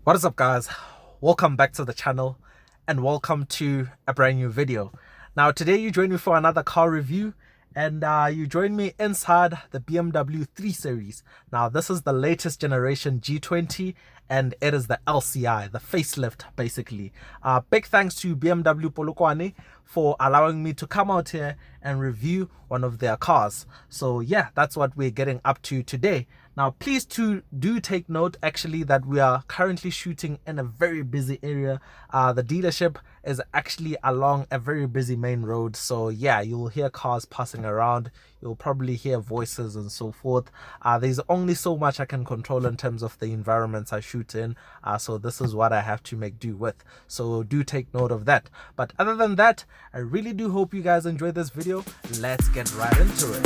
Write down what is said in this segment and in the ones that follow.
What is up, guys? Welcome back to the channel and welcome to a brand new video. Now today you join me for another car review, and you join me inside the BMW 3 Series. Now this is the latest generation G20 and it is the LCI, the facelift basically. Big thanks to BMW Polokwane for allowing me to come out here and review one of their cars. So yeah, that's what we're getting up to today. Now please do take note actually that we are currently shooting in a very busy area. The dealership is actually along a very busy main road, so yeah, you'll hear cars passing around, you'll probably hear voices and so forth. There's only so much I can control in terms of the environments I shoot in, so this is what I have to make do with, so do take note of that. But other than that, I really do hope you guys enjoy this video. Let's get right into it.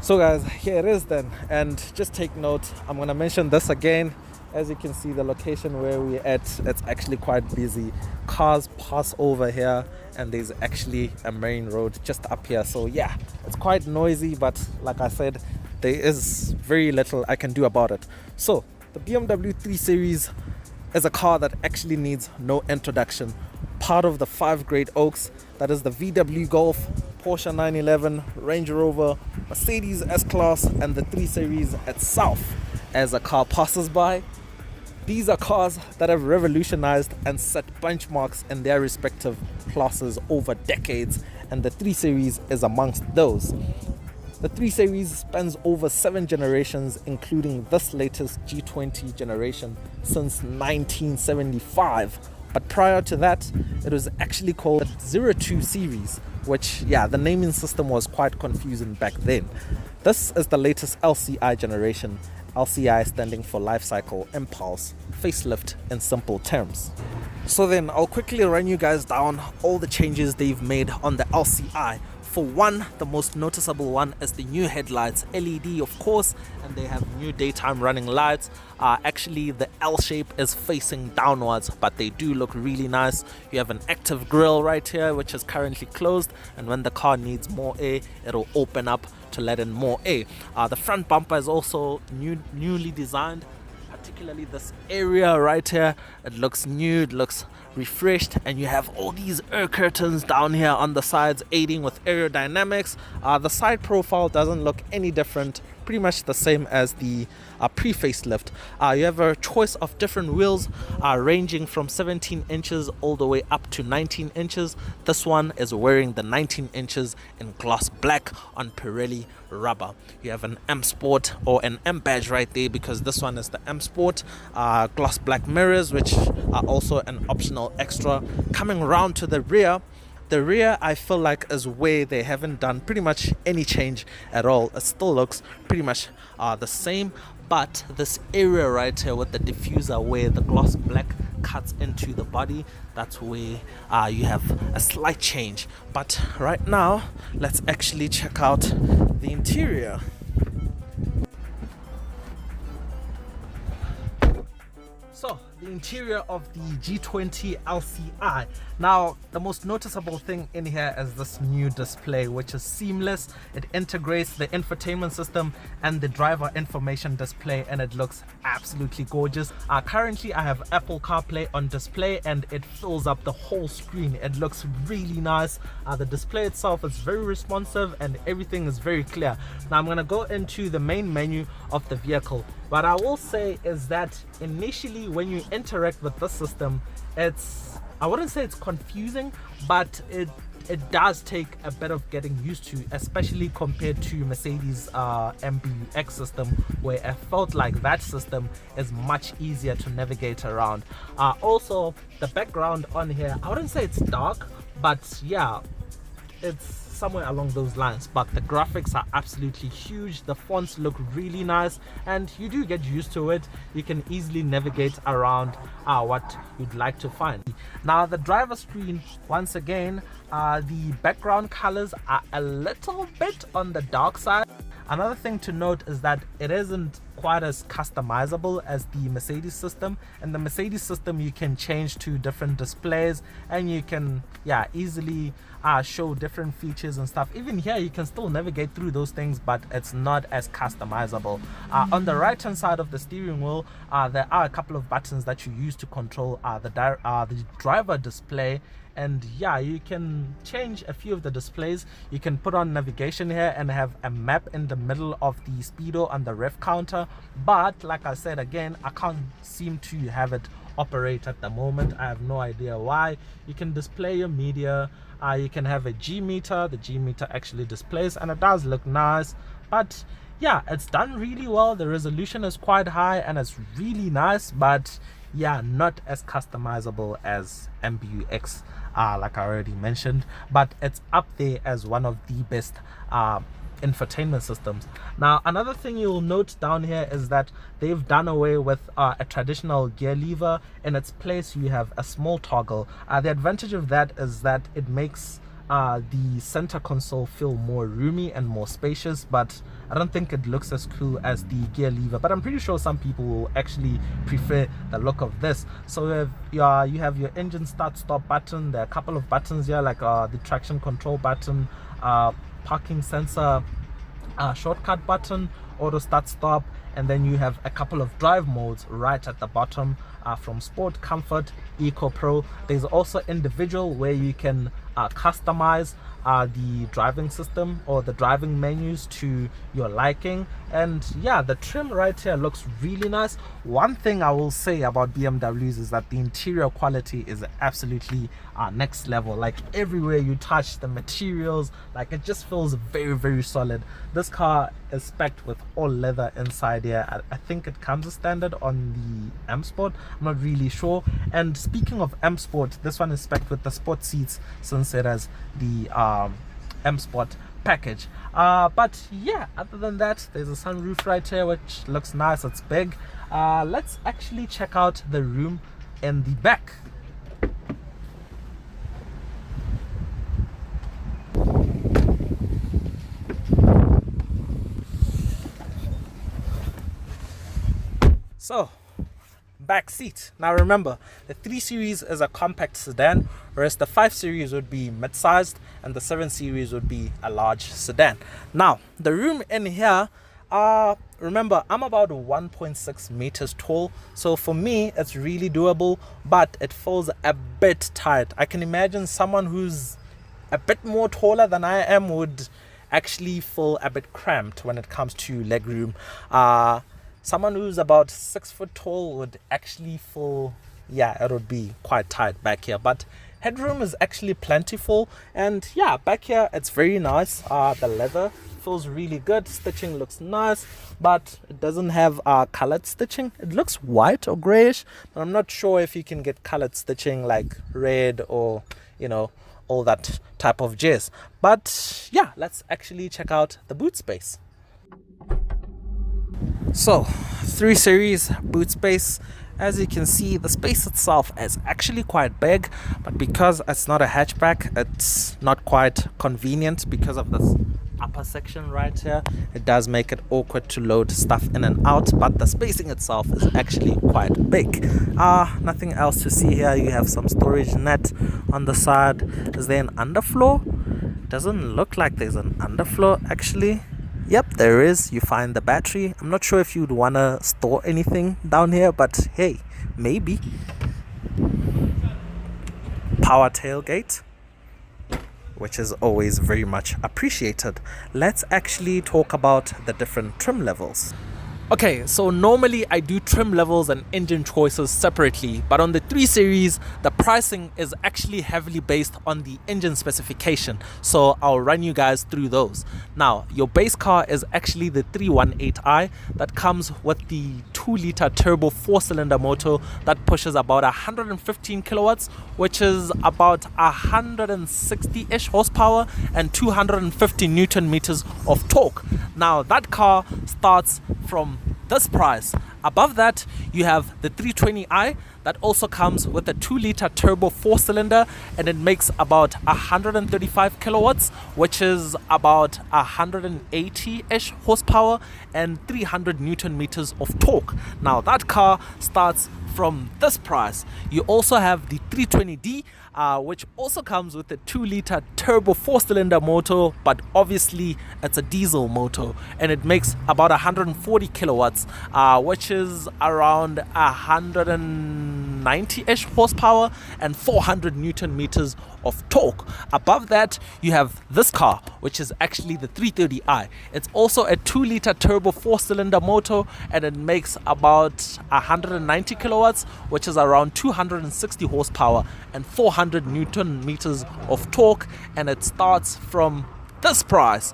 So guys, here it is then, and just take note, I'm gonna mention this again. As you can see, the location where we're at, it's actually quite busy. Cars pass over here and there's actually a main road just up here, so yeah, it's quite noisy, but like I said, there is very little I can do about it. So the BMW 3 Series is a car that actually needs no introduction. Part of the 5 great oaks, that is the VW Golf, Porsche 911, Range Rover, Mercedes S-Class, and the 3 Series itself. As a car passes by, these are cars that have revolutionized and set benchmarks in their respective classes over decades, and the 3 Series is amongst those. The 3 Series spans over 7 generations, including this latest G20 generation since 1975. But prior to that, it was actually called the 02 Series, which, yeah, the naming system was quite confusing back then. This is the latest LCI generation, LCI standing for Life Cycle Impulse Facelift in simple terms. So then I'll quickly run you guys down all the changes they've made on the LCI. For one, the most noticeable one is the new headlights, LED of course, and they have new daytime running lights. Actually the L shape is facing downwards, but they do look really nice. You have an active grille right here, which is currently closed, and when the car needs more air, it'll open up to let in more air. The front bumper is also newly designed, particularly this area right here. It looks new, it looks refreshed, and you have all these air curtains down here on the sides aiding with aerodynamics. The side profile doesn't look any different, pretty much the same as the pre-facelift. You have a choice of different wheels ranging from 17 inches all the way up to 19 inches. This one is wearing the 19 inches in gloss black on Pirelli rubber. You have an M Sport or an M badge right there, because this one is the M Sport. Gloss black mirrors, which are also an optional extra. Coming around to the rear, I feel like is where they haven't done pretty much any change at all. It still looks pretty much the same, but this area right here with the diffuser where the gloss black cuts into the body, that's where you have a slight change. But right now, let's actually check out the interior. So the interior of the G20 LCI. Now the most noticeable thing in here is this new display, which is seamless. It integrates the infotainment system and the driver information display, and it looks absolutely gorgeous. Currently I have Apple CarPlay on display and it fills up the whole screen. It looks really nice. The display itself is very responsive and everything is very clear. Now I'm going to go into the main menu of the vehicle. What I will say is that initially when you interact with the system, I wouldn't say it's confusing, but it it does take a bit of getting used to, especially compared to Mercedes MBUX system, where I felt like that system is much easier to navigate around. Also, the background on here, I wouldn't say it's dark, but yeah, it's somewhere along those lines, but the graphics are absolutely huge. The fonts look really nice, and you do get used to it. You can easily navigate around what you'd like to find. Now, the driver screen, once again, the background colors are a little bit on the dark side. Another thing to note is that it isn't quite as customizable as the Mercedes system. In the Mercedes system, you can change to different displays, and you can easily show different features and stuff. Even here, you can still navigate through those things, but it's not as customizable. On the right hand side of the steering wheel, there are a couple of buttons that you use to control the driver display. And yeah, you can change a few of the displays. You can put on navigation here and have a map in the middle of the speedo and the rev counter, but like I said, again, I can't seem to have it operate at the moment. I have no idea why. You can display your media. You can have a G meter. The G meter actually displays, and it does look nice, but yeah, it's done really well. The resolution is quite high and it's really nice, but yeah, not as customizable as MBUX, like I already mentioned, but it's up there as one of the best infotainment systems. Now, another thing you'll note down here is that they've done away with a traditional gear lever. In its place, you have a small toggle. The advantage of that is that it makes the center console feel more roomy and more spacious, but I don't think it looks as cool as the gear lever, but I'm pretty sure some people will actually prefer the look of this. So you have your engine start stop button. There are a couple of buttons here, like the traction control button, parking sensor shortcut button, auto start stop, and then you have a couple of drive modes right at the bottom, from Sport, Comfort, Eco, Pro. There's also individual, where you can customize the driving system or the driving menus to your liking. And yeah, the trim right here looks really nice. One thing I will say about BMWs is that the interior quality is absolutely next level. Like, everywhere you touch, the materials, like, it just feels very, very solid. This car is spec'd with all leather inside here. I think it comes as standard on the M Sport, I'm not really sure. And speaking of M Sport, this one is spec'd with the sport seats, since it has the M Sport package. But yeah, other than that, there's a sunroof right here, which looks nice. It's big. Let's actually check out the room in the back. So, back seat. Now remember, the 3 Series is a compact sedan, whereas the 5 Series would be mid-sized and the 7 Series would be a large sedan. Now, the room in here, remember, I'm about 1.6 meters tall, so for me it's really doable, but it feels a bit tight. I can imagine someone who's a bit more taller than I am would actually feel a bit cramped when it comes to legroom. Someone who's about 6 foot tall would actually feel, yeah, it would be quite tight back here. But headroom is actually plentiful, and yeah, back here it's very nice. The leather feels really good. Stitching looks nice, but it doesn't have colored stitching. It looks white or grayish, but I'm not sure if you can get colored stitching like red or, you know, all that type of jazz. But yeah, let's actually check out the boot space. So, 3 Series boot space. As you can see, the space itself is actually quite big, but because it's not a hatchback, it's not quite convenient because of this upper section right here. It does make it awkward to load stuff in and out, but the spacing itself is actually quite big. Nothing else to see here. You have some storage net on the side. Is there an underfloor? Doesn't look like there's an underfloor actually. Yep, there is. You find the battery. I'm not sure if you'd want to store anything down here, but hey, maybe. Power tailgate, which is always very much appreciated. Let's actually talk about the different trim levels. Okay, so normally I do trim levels and engine choices separately, but on the 3 Series, the pricing is actually heavily based on the engine specification. So I'll run you guys through those. Now, your base car is actually the 318i that comes with the 2-liter turbo 4-cylinder motor that pushes about 115 kilowatts, which is about 160-ish horsepower and 250 Newton meters of torque. Now, that car starts from this price. Above that, you have the 320i that also comes with a 2-liter turbo 4-cylinder, and it makes about 135 kilowatts, which is about 180-ish horsepower and 300 Newton meters of torque. Now, that car starts from this price. You also have the 320d, which also comes with a 2-liter turbo 4-cylinder motor, but obviously it's a diesel motor, and it makes about 140 kilowatts, which is around 190-ish horsepower and 400 Newton meters of torque. Above that, you have this car, which is actually the 330i. It's also a 2-liter turbo 4-cylinder motor, and it makes about 190 kilowatts, which is around 260 horsepower and 400 Newton meters of torque, and it starts from this price.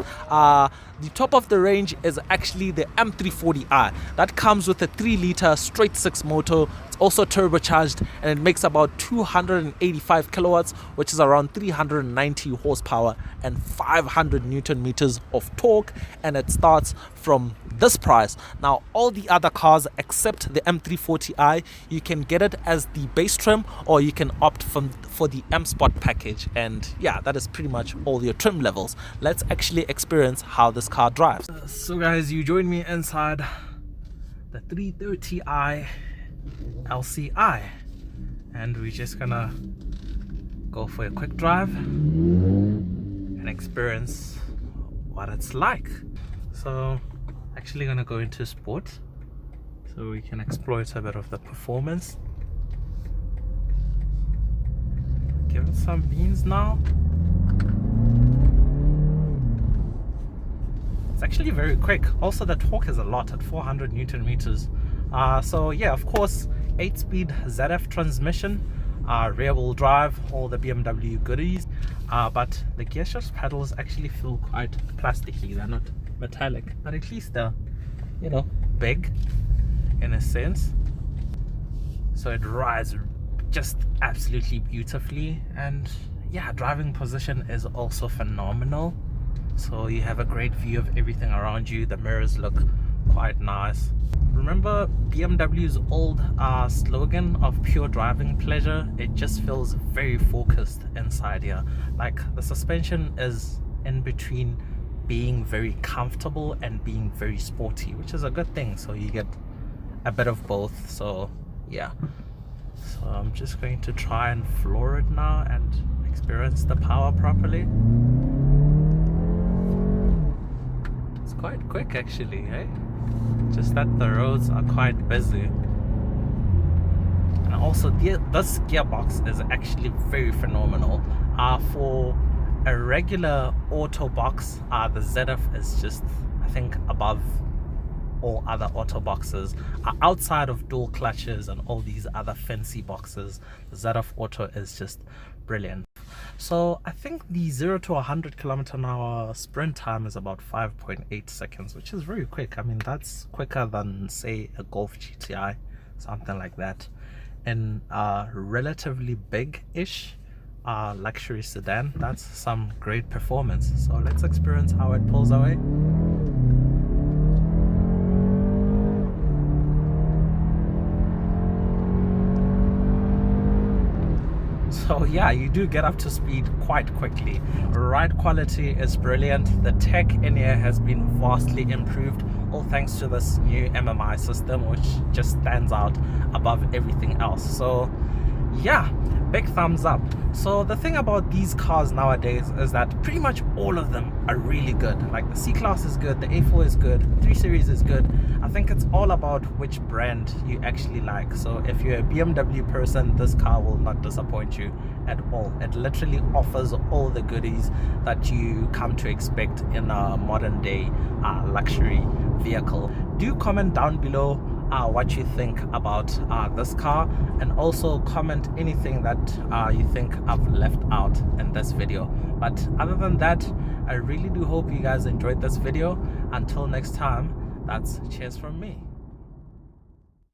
The top of the range is actually the M340i that comes with a 3-liter straight 6 motor. It's also turbocharged, and it makes about 285 kilowatts, which is around 390 horsepower and 500 Newton meters of torque, and it starts from this price. Now, all the other cars except the M340i, you can get it as the base trim, or you can opt for the M Sport package. And yeah, that is pretty much all your trim levels. Let's actually experience how this car drives. So guys, you join me inside the 330i LCI, and we're just gonna go for a quick drive and experience what it's like. So actually gonna go into sport so we can exploit a bit of the performance. Give it some beans now. It's actually very quick. Also, the torque is a lot at 400 Newton meters. So yeah, of course, 8-speed ZF transmission, rear wheel drive, all the BMW goodies, but the gear shift pedals actually feel quite plasticky. They're not metallic, but at least they're, you know, big in a sense. So it rides just absolutely beautifully, and yeah, driving position is also phenomenal. So you have a great view of everything around you. The mirrors look quite nice. Remember BMW's old slogan of pure driving pleasure? It just feels very focused inside here. Like, the suspension is in between being very comfortable and being very sporty, which is a good thing. So you get a bit of both. So yeah, so I'm just going to try and floor it now and experience the power properly. It's quite quick actually, eh? Just that the roads are quite busy. And also this gearbox is actually very phenomenal. For a regular auto box, the ZF is just, I think, above all other auto boxes. Outside of dual clutches and all these other fancy boxes, the ZF Auto is just brilliant. So I think the 0 to 100 km/h sprint time is about 5.8 seconds, which is very quick. I mean, that's quicker than, say, a Golf GTI, something like that. In a relatively big-ish luxury sedan, that's some great performance. So let's experience how it pulls away. So yeah, you do get up to speed quite quickly. Ride quality is brilliant. The tech in here has been vastly improved, all thanks to this new MMI system, which just stands out above everything else. So yeah, big thumbs up. So the thing about these cars nowadays is that pretty much all of them are really good. Like the C-Class is good, the A4 is good, 3 Series is good. I think it's all about which brand you actually like. So if you're a BMW person, this car will not disappoint you at all. It literally offers all the goodies that you come to expect in a modern day luxury vehicle. do comment down below what you think about this car, and also comment anything that you think I've left out in this video. But other than that, I really do hope you guys enjoyed this video. Until next time, that's cheers from me.